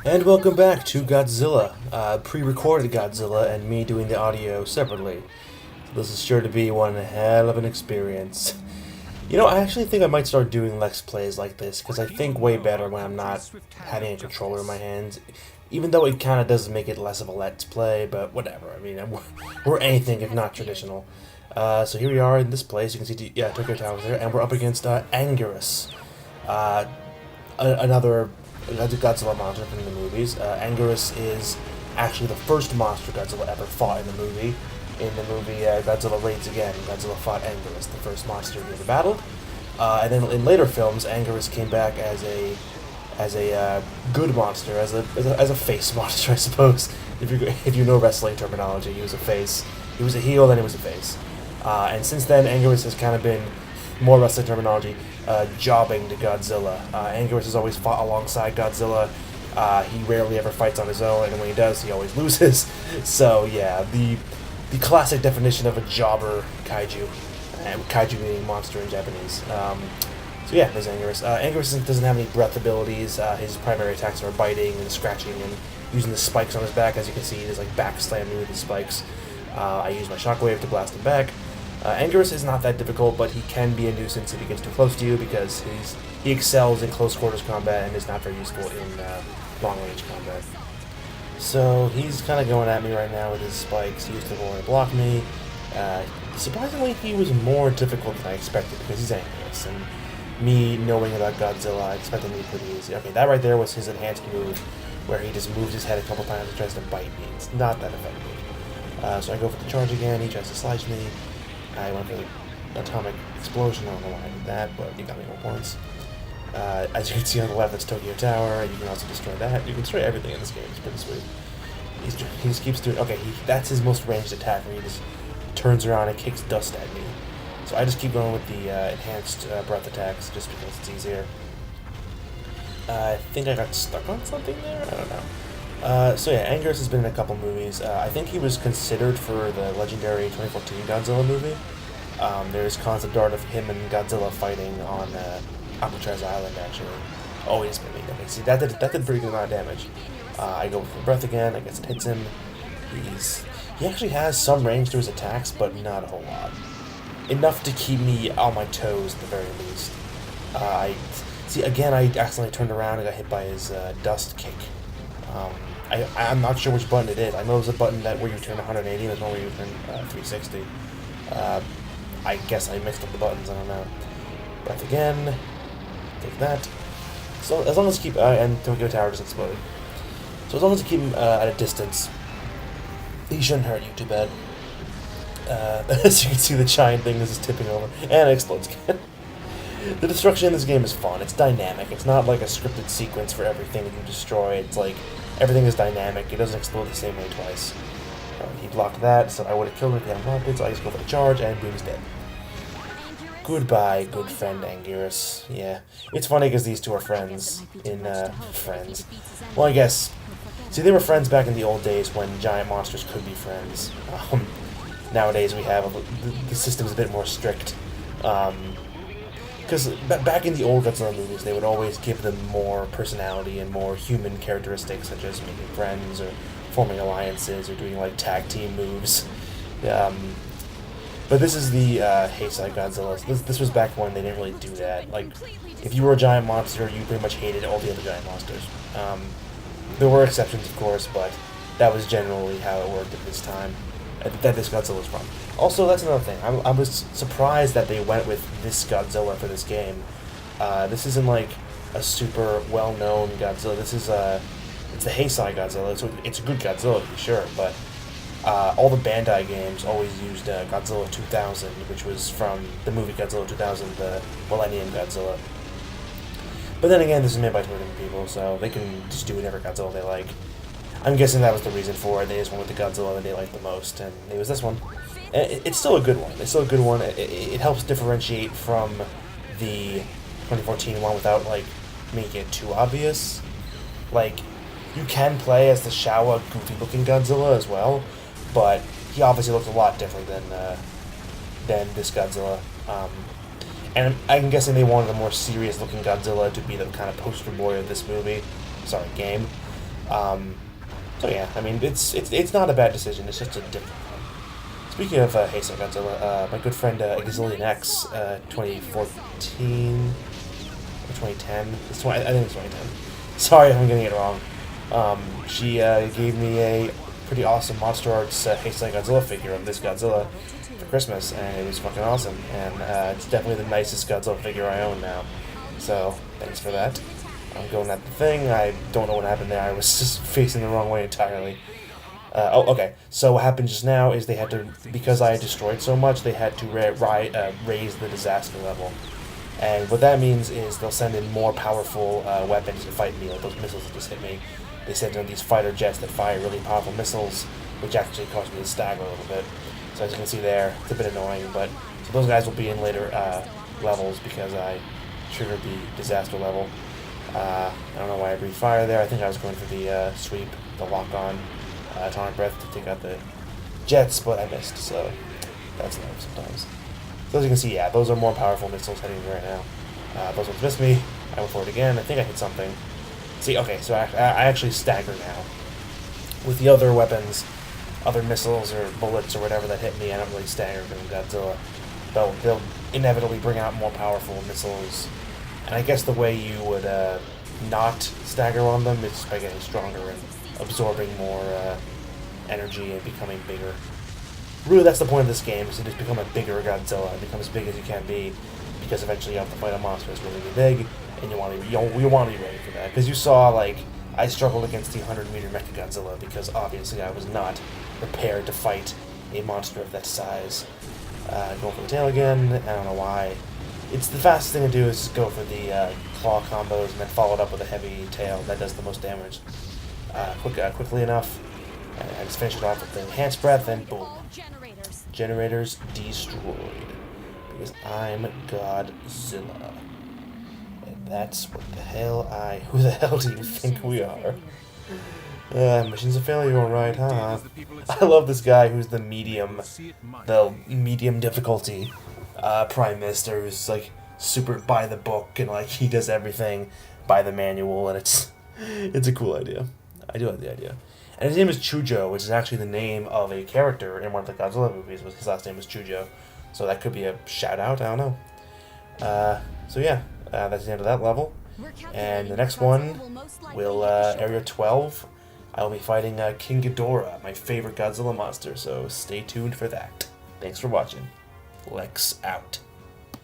And welcome back to Godzilla, pre-recorded Godzilla and me doing the audio separately. This is sure to be one hell of an experience. You know, I actually think I might start doing Lex Plays like this, because I think way better when I'm not having a controller in my hands. Even though it kind of does make it less of a Let's Play, but whatever. I mean, we're anything if not traditional. So here we are in this place. You can see, Tokyo Tower's there, and we're up against Anguirus. Another Godzilla monster from the movies. Anguirus is actually the first monster Godzilla ever fought in the movie. In the movie Godzilla Raids Again, Godzilla fought Anguirus, the first monster he ever battled. And then in later films, Anguirus came back as a good monster, as a face monster, I suppose. If you know wrestling terminology, he was a face. He was a heel, then he was a face. And since then, Anguirus has kind of been, more wrestling terminology, jobbing to Godzilla. Anguirus has always fought alongside Godzilla. He rarely ever fights on his own, and when he does, he always loses. So yeah, the classic definition of a jobber kaiju, kaiju meaning monster in Japanese. So yeah, there's Anguirus. Anguirus doesn't have any breath abilities. His primary attacks are biting and scratching and using the spikes on his back. As you can see, he's like back slamming with his spikes. I use my shockwave to blast him back. Anguirus is not that difficult, but he can be a nuisance if he gets too close to you because he excels in close quarters combat and is not very useful in long range combat. So he's kind of going at me right now with his spikes. He used to go and block me. Surprisingly, he was more difficult than I expected because he's Anguirus, and me knowing about Godzilla, I expected him to be pretty easy. Okay, that right there was his enhanced move, where he just moves his head a couple times and tries to bite me. It's not that effective. So I go for the charge again. He tries to slice me. I went for the atomic explosion. I don't know why I did that, but you got me more points. As you can see on the left, that's Tokyo Tower. You can also destroy that. You can destroy everything in this game. It's pretty sweet. He just keeps doing... Okay, that's his most ranged attack, where he just turns around and kicks dust at me. So I just keep going with the enhanced breath attacks, just because it's easier. I think I got stuck on something there? I don't know. So yeah, Anguirus has been in a couple movies. I think he was considered for the legendary 2014 Godzilla movie. There's concept art of him and Godzilla fighting on Alcatraz Island, actually. Oh, he's been okay, see, that did a pretty good amount of damage. I go for breath again, I guess it hits him. He actually has some range to his attacks, but not a whole lot. Enough to keep me on my toes at the very least. I accidentally turned around and got hit by his dust kick. I'm not sure which button it is. I know there's a button where you turn 180, and there's one where you turn 360. I guess I mixed up the buttons, I don't know. Breath again. Take that. So as long as you keep... and Tokyo Tower just exploded. So as long as you keep him at a distance, he shouldn't hurt you too bad. As you can see, the giant thing is just tipping over. And it explodes again. The destruction in this game is fun. It's dynamic. It's not like a scripted sequence for everything that you destroy. It's like everything is dynamic. It doesn't explode the same way twice. He blocked that, so I would have killed him if he hadn't blocked it, so I just go for the charge, and boom, he's dead. Goodbye, good friend Anguirus. Yeah. It's funny because these two are friends in, Friends. Well, I guess... See, they were friends back in the old days when giant monsters could be friends. Nowadays we have... The system's a bit more strict. Because back in the old Godzilla movies, they would always give them more personality and more human characteristics, such as making friends or forming alliances or doing like tag team moves. But this is the Heisei Godzilla. This was back when they didn't really do that. Like, if you were a giant monster, you pretty much hated all the other giant monsters. There were exceptions, of course, but that was generally how it worked at this time. That this Godzilla was from. Also, that's another thing. I was surprised that they went with this Godzilla for this game. This isn't like a super well-known Godzilla. This is it's the Heisei Godzilla. It's a good Godzilla, to be sure, but all the Bandai games always used Godzilla 2000, which was from the movie Godzilla 2000, the Millennium Godzilla. But then again, this is made by 2 different people, so they can just do whatever Godzilla they like. I'm guessing that was the reason for it. They just went with the Godzilla that they liked the most, and it was this one. And it's still a good one. It's still a good one. It helps differentiate from the 2014 one without, like, making it too obvious. Like, you can play as the Showa, goofy-looking Godzilla as well, but he obviously looks a lot different than this Godzilla. And I'm guessing they wanted a more serious-looking Godzilla to be the kind of poster boy of this movie. Sorry, game. So yeah, I mean, it's not a bad decision. It's just a different one. Speaking of Heisei Godzilla, my good friend Gazillion X, 2014 or 2010. I think it's 2010. Sorry if I'm getting it wrong. She gave me a pretty awesome Monster Arts Heisei Godzilla figure of this Godzilla for Christmas, and it was fucking awesome. And it's definitely the nicest Godzilla figure I own now. So thanks for that. I'm going at the thing. I don't know what happened there. I was just facing the wrong way entirely. Oh, okay. So what happened just now is they had to, because I destroyed so much, they had to raise the disaster level. And what that means is they'll send in more powerful weapons to fight me, like those missiles that just hit me. They sent in these fighter jets that fire really powerful missiles, which actually caused me to stagger a little bit. So as you can see there, it's a bit annoying, but so those guys will be in later levels because I triggered the disaster level. I don't know why I breathed fire there. I think I was going for the sweep, the lock-on atomic breath to take out the jets, but I missed, so that's life sometimes. So as you can see, yeah, those are more powerful missiles heading right now. Those ones missed me. I went for it again. I think I hit something. See, okay, so I actually stagger now. With the other weapons, other missiles or bullets or whatever that hit me, I don't really stagger from Godzilla. They'll inevitably bring out more powerful missiles. And I guess the way you would not stagger on them is by getting stronger and absorbing more energy and becoming bigger. Really, that's the point of this game, is to just become a bigger Godzilla and become as big as you can be, because eventually you have to fight a monster that's really big, and you want to be ready for that. Because you saw, like, I struggled against the 100-meter Mechagodzilla because obviously I was not prepared to fight a monster of that size. Going for the tail again, I don't know why. It's the fastest thing to do is just go for the claw combos and then follow it up with a heavy tail. That does the most damage quickly enough. And I just finish it off with the enhanced breath and boom. Generators destroyed. Because I'm Godzilla. And that's what the hell who the hell do you think we are? Mission's a failure, alright, huh? I love this guy who's the medium difficulty Prime Minister, who's like super by the book and like he does everything by the manual, and it's a cool idea. I do like the idea. And his name is Chujo, which is actually the name of a character in one of the Godzilla movies. His last name was Chujo, so that could be a shout out. I don't know. So yeah, that's the end of that level. And the next one will Area 12. I will be fighting King Ghidorah, my favorite Godzilla monster. So stay tuned for that. Thanks for watching. Lex out.